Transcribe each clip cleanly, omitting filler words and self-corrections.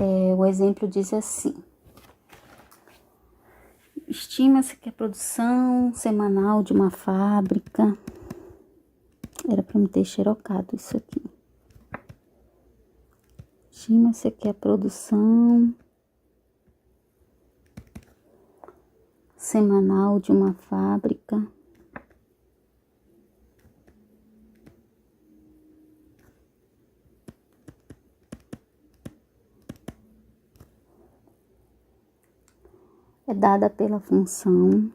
O exemplo diz assim: estima-se que a produção semanal de uma fábrica... Era para me ter xerocado isso aqui. Estima-se que a produção semanal de uma fábrica é dada pela função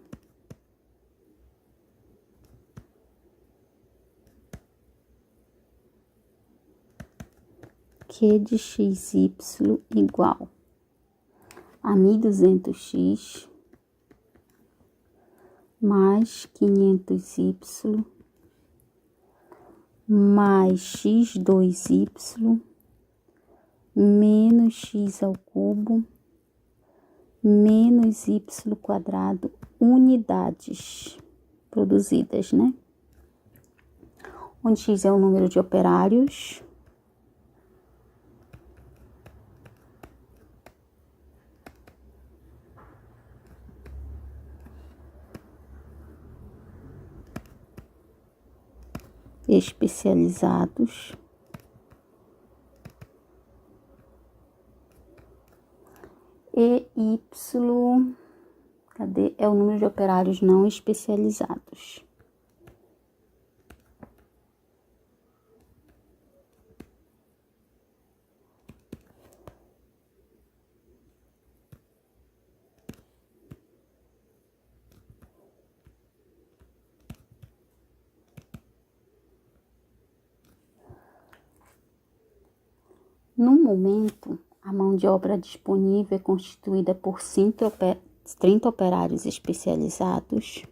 Q de xy igual a 1200x mais 500y mais x2y menos x ao cubo menos y quadrado unidades produzidas, né? Onde x é o número de operários, especializados, e y, cadê? É o número de operários não especializados. No momento, a mão de obra disponível é constituída por 30 operários especializados,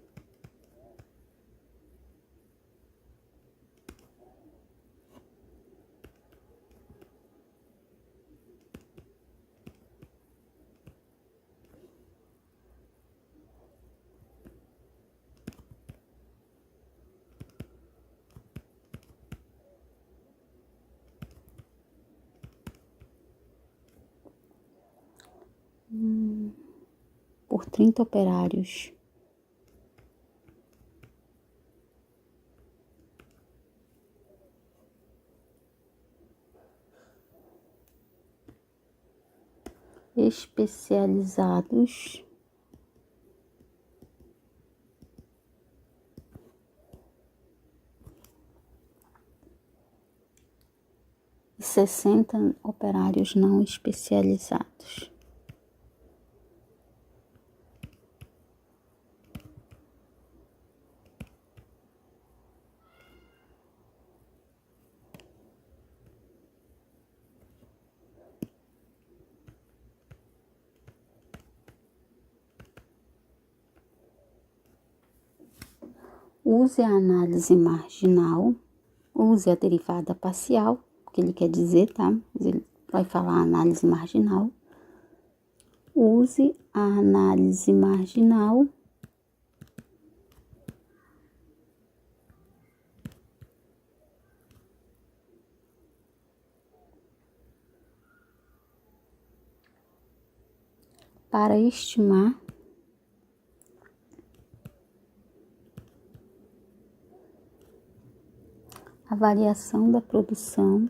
por 30 operários especializados e 60 operários não especializados. Use a análise marginal, use a derivada parcial, o que ele quer dizer, tá? Ele vai falar análise marginal. Use a análise marginal para estimar a variação da produção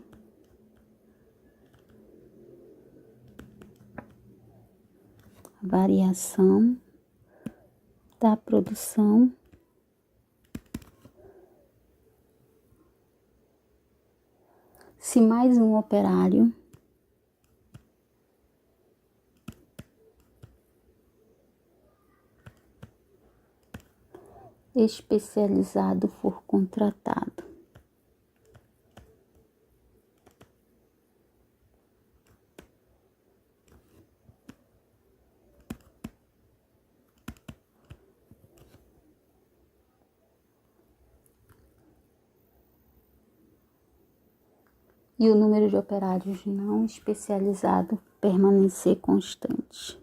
se mais um operário especializado for contratado. E o número de operários não especializados permanecer constante.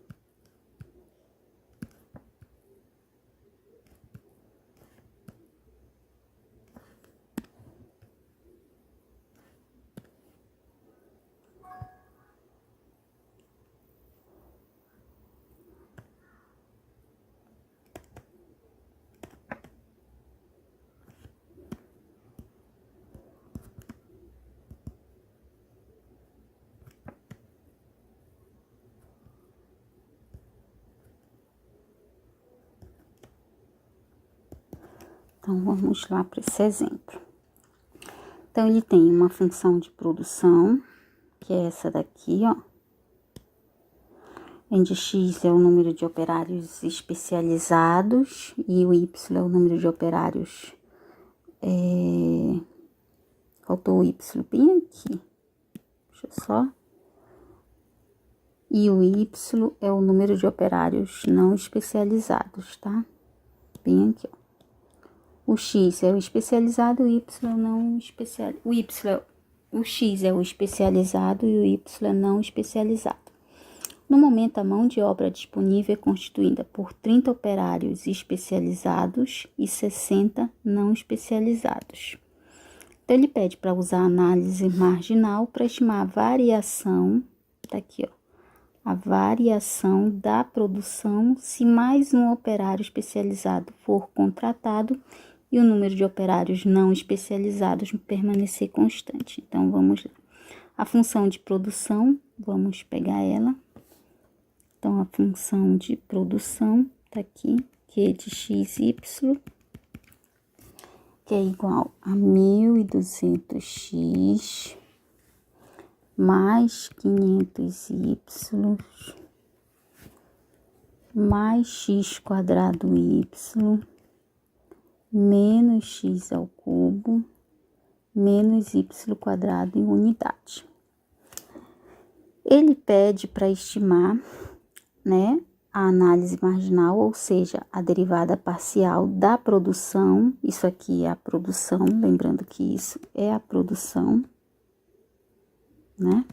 Então, vamos lá para esse exemplo. Então, ele tem uma função de produção, que é essa daqui, ó. Onde x é o número de operários especializados e o y é o número de operários... Faltou o y bem aqui. Deixa eu só... E o y é o número de operários não especializados, tá? Bem aqui, ó. O x é o especializado, o y não especializado. O x é o especializado e o y não especializado. No momento, a mão de obra disponível é constituída por 30 operários especializados e 60 não especializados. Então, ele pede para usar a análise marginal para estimar a variação, tá aqui, ó, a variação da produção se mais um operário especializado for contratado e o número de operários não especializados permanecer constante. Então, vamos lá. A função de produção, vamos pegar ela. Então, a função de produção tá aqui, que é de xy, que é igual a 1.200x mais 500y mais x quadrado y menos x ao cubo menos y quadrado em unidade. Ele pede para estimar, né, a análise marginal, ou seja, a derivada parcial da produção. Isso aqui é a produção, lembrando que isso é a produção, né?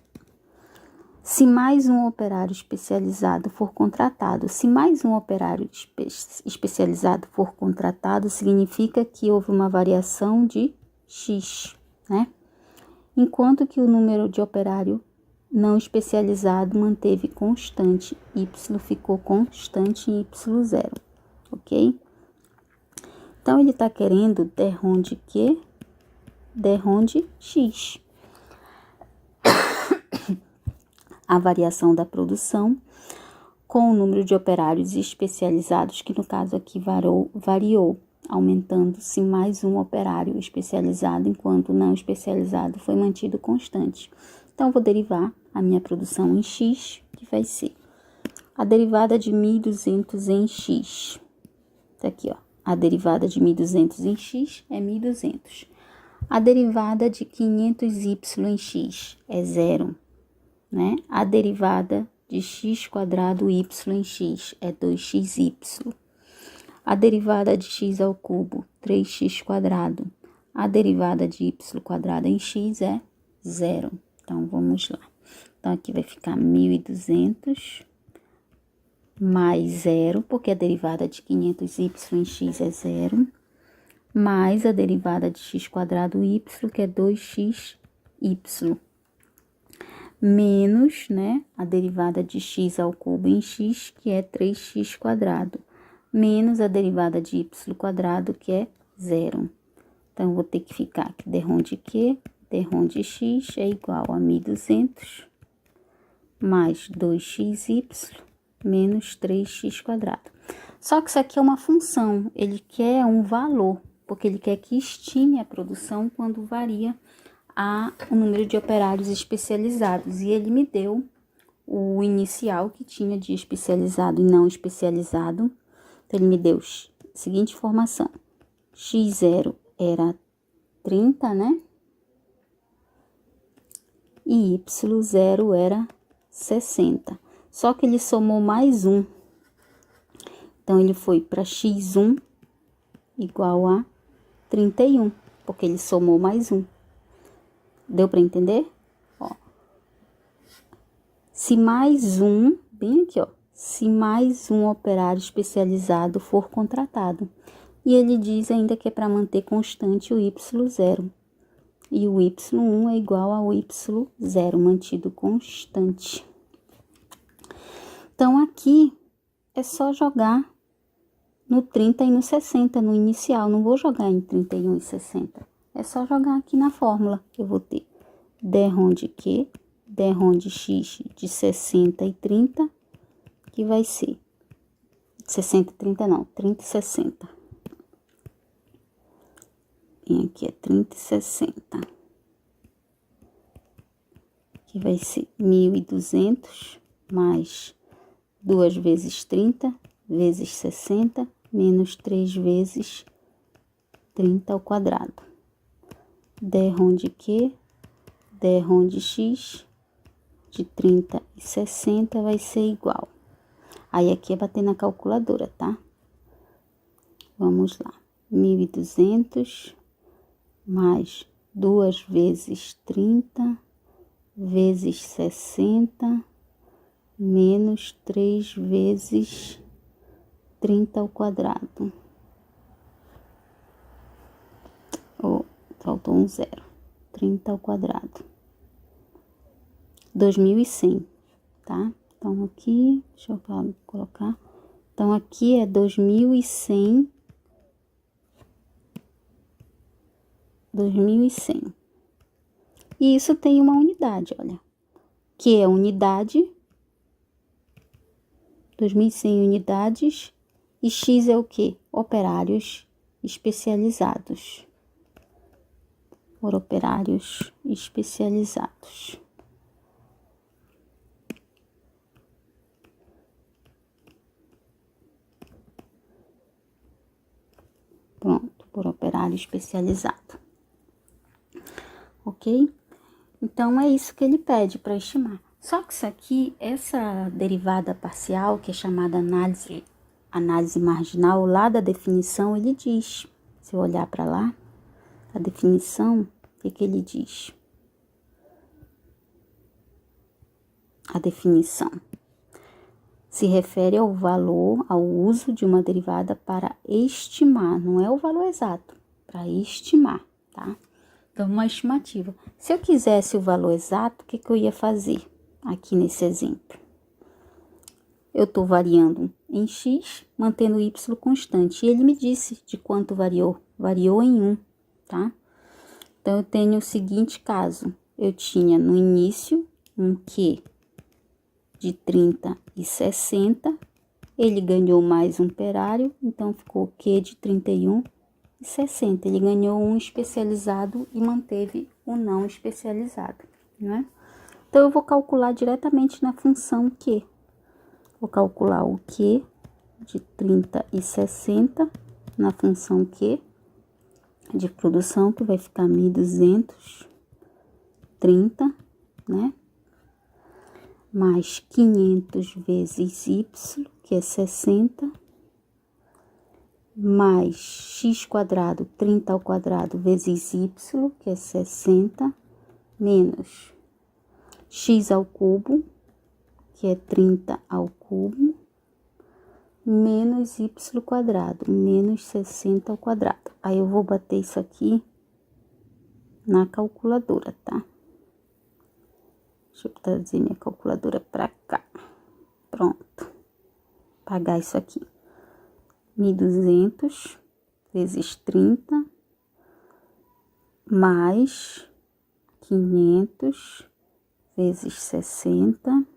Se mais um operário especializado for contratado. Se mais um operário especializado for contratado, significa que houve uma variação de x, né? Enquanto que o número de operário não especializado manteve constante, y ficou constante em y0, ok? Então, ele está querendo derronde que? Derronde x. A variação da produção com o número de operários especializados, que no caso aqui variou, aumentando-se mais um operário especializado, enquanto o não especializado foi mantido constante. Então, vou derivar a minha produção em x, que vai ser a derivada de 1.200 em x. Tá aqui, ó. A derivada de 1.200 em x é 1.200. A derivada de 500y em x é 0, né? A derivada de x quadrado y em x é 2xy. A derivada de x ao cubo, 3x quadrado. A derivada de y quadrado em x é 0. Então, vamos lá. Então, aqui vai ficar 1.200 mais 0, porque a derivada de 500y em x é 0, mais a derivada de x quadrado y, que é 2xy, menos, né, a derivada de x ao cubo em x, que é 3x quadrado, menos a derivada de y quadrado, que é 0. Então, vou ter que ficar aqui, derronde que? Derronde x é igual a 1.200 mais 2xy menos 3x quadrado. Só que isso aqui é uma função, ele quer um valor, porque ele quer que estime a produção quando varia o número de operários especializados. E ele me deu o inicial que tinha de especializado e não especializado. Então, ele me deu a seguinte informação: x0 era 30, né? E y0 era 60. Só que ele somou mais 1. Então, ele foi para x1 igual a 31, porque ele somou mais 1. Deu para entender? Ó. Se mais um, bem aqui, ó. Se mais um operário especializado for contratado. E ele diz ainda que é para manter constante o y0. E o y1 é igual ao y0, mantido constante. Então, aqui é só jogar no 30 e no 60, no inicial. Não vou jogar em 31 e 60. É só jogar aqui na fórmula. Eu vou ter derronde que? Derronde x de 60 e 30, que vai ser 60 e 30 não, 30 e 60. vem aqui é 30,60. Que vai ser 1.200 mais 2 vezes 30 vezes 60 menos 3 vezes 30 ao quadrado. Der de Q, der de X, de 30 e 60 vai ser igual. Aí aqui é bater na calculadora, tá? Vamos lá. 1.200 mais 2 vezes 30 vezes 60 menos 3 vezes 30 ao quadrado. Faltou um zero. 30 ao quadrado. 2.100, tá? Então, aqui, deixa eu colocar. Então, aqui é 2.100. 2.100. E isso tem uma unidade, olha. Que é unidade. 2.100 unidades. E X é o quê? Operários especializados. Por operários especializados. Pronto, por operário especializado. Ok? Então, é isso que ele pede para estimar. Só que isso aqui, essa derivada parcial, que é chamada análise marginal, lá da definição, ele diz, se eu olhar para lá, a definição, o que ele diz? A definição se refere ao valor, ao uso de uma derivada para estimar, não é o valor exato, para estimar, tá? Então, uma estimativa. Se eu quisesse o valor exato, o que eu ia fazer aqui nesse exemplo? Eu estou variando em X, mantendo Y constante. E ele me disse de quanto variou. Variou em 1, tá? Então, eu tenho o seguinte caso. Eu tinha no início um Q de 30 e 60. Ele ganhou mais um operário, então ficou o Q de 31 e 60. Ele ganhou um especializado e manteve o não especializado, né? Então, eu vou calcular diretamente na função Q. Vou calcular o Q de 30 e 60 na função Q de produção, que vai ficar 1.230, né? Mais 500 vezes Y, que é 60, mais x quadrado, 30 ao quadrado, vezes y, que é 60, menos x ao cubo, que é 30 ao cubo, menos y quadrado, menos 60 ao quadrado. Aí, eu vou bater isso aqui na calculadora, tá? Deixa eu trazer minha calculadora pra cá. Pronto. Pagar isso aqui. 1.200 vezes 30, mais 500 vezes 60,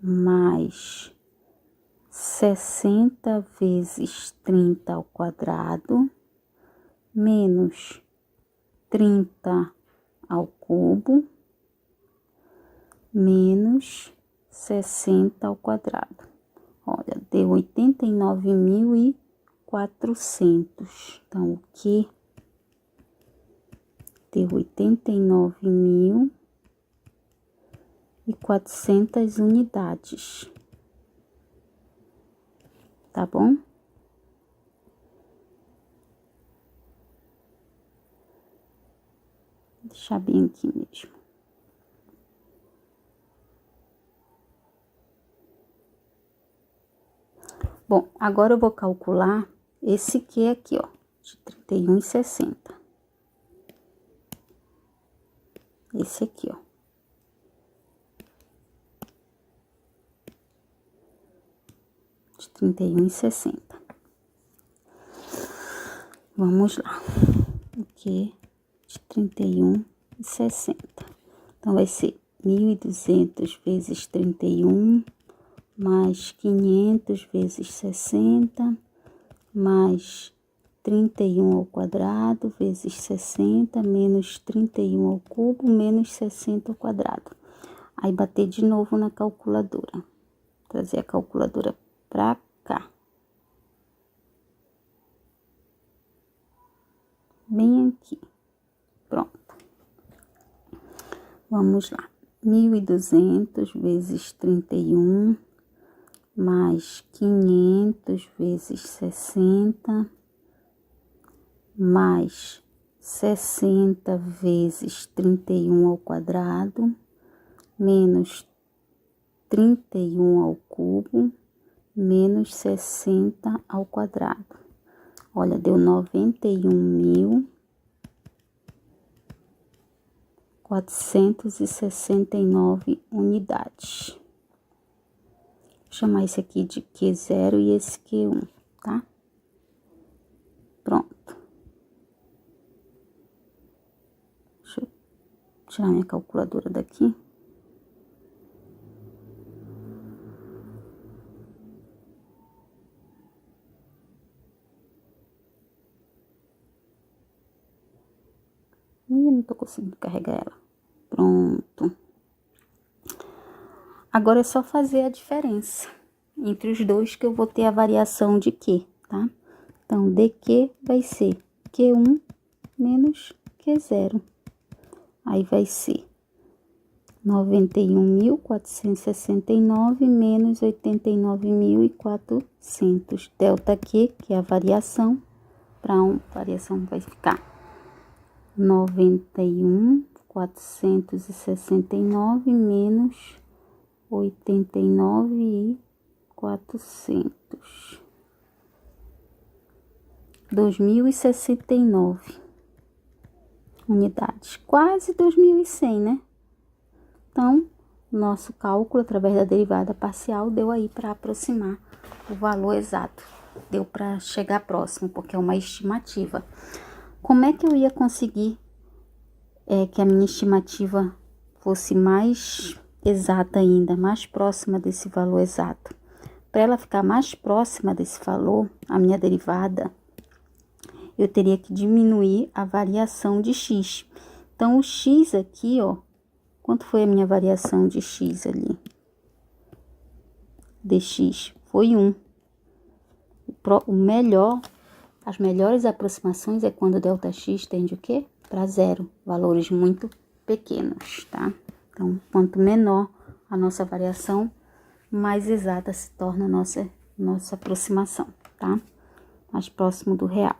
mais 60 vezes 30 ao quadrado, menos 30 ao cubo, menos 60 ao quadrado. Olha, deu 89.400. Então, o que deu 89.400 unidades. Tá bom? Vou deixar bem aqui mesmo. Bom, agora eu vou calcular esse Q aqui, ó, de 31,60. Esse aqui, ó. De 31,60. Vamos lá. O Q de 31,60. Então, vai ser 1.200 vezes 31, mais 500 vezes 60, mais 31 ao quadrado vezes 60 menos 31 ao cubo menos 60 ao quadrado. Aí, bater de novo na calculadora. Trazer a calculadora pra cá. Bem aqui. Pronto. Vamos lá. 1.200 vezes 31, mais 500 vezes 60, mais 60 vezes 31 ao quadrado, menos 31 ao cubo, menos 60 ao quadrado. Olha, deu 91.469 unidades. Vou chamar esse aqui de Q0 e esse Q1, tá? Pronto. Deixa eu tirar minha calculadora daqui. Ih, não tô conseguindo carregar ela. Pronto. Agora é só fazer a diferença entre os dois, que eu vou ter a variação de Q, tá? Então, dQ vai ser Q1 menos Q0. Aí, vai ser 91.469 menos 89.400. Delta Q, que é a variação, para variação vai ficar 91.469 menos 89.400. 2.069 unidades. Quase 2.100, né? Então, nosso cálculo através da derivada parcial deu aí para aproximar o valor exato. Deu para chegar próximo, porque é uma estimativa. Como é que eu ia conseguir que a minha estimativa fosse mais exata ainda, mais próxima desse valor exato? Para ela ficar mais próxima desse valor, a minha derivada, eu teria que diminuir a variação de x. Então, o x aqui, ó, quanto foi a minha variação de x ali? Dx foi 1. As melhores aproximações é quando o ΔX tende o quê? Para zero, valores muito pequenos, tá? Então, quanto menor a nossa variação, mais exata se torna a nossa aproximação, tá? Mais próximo do real.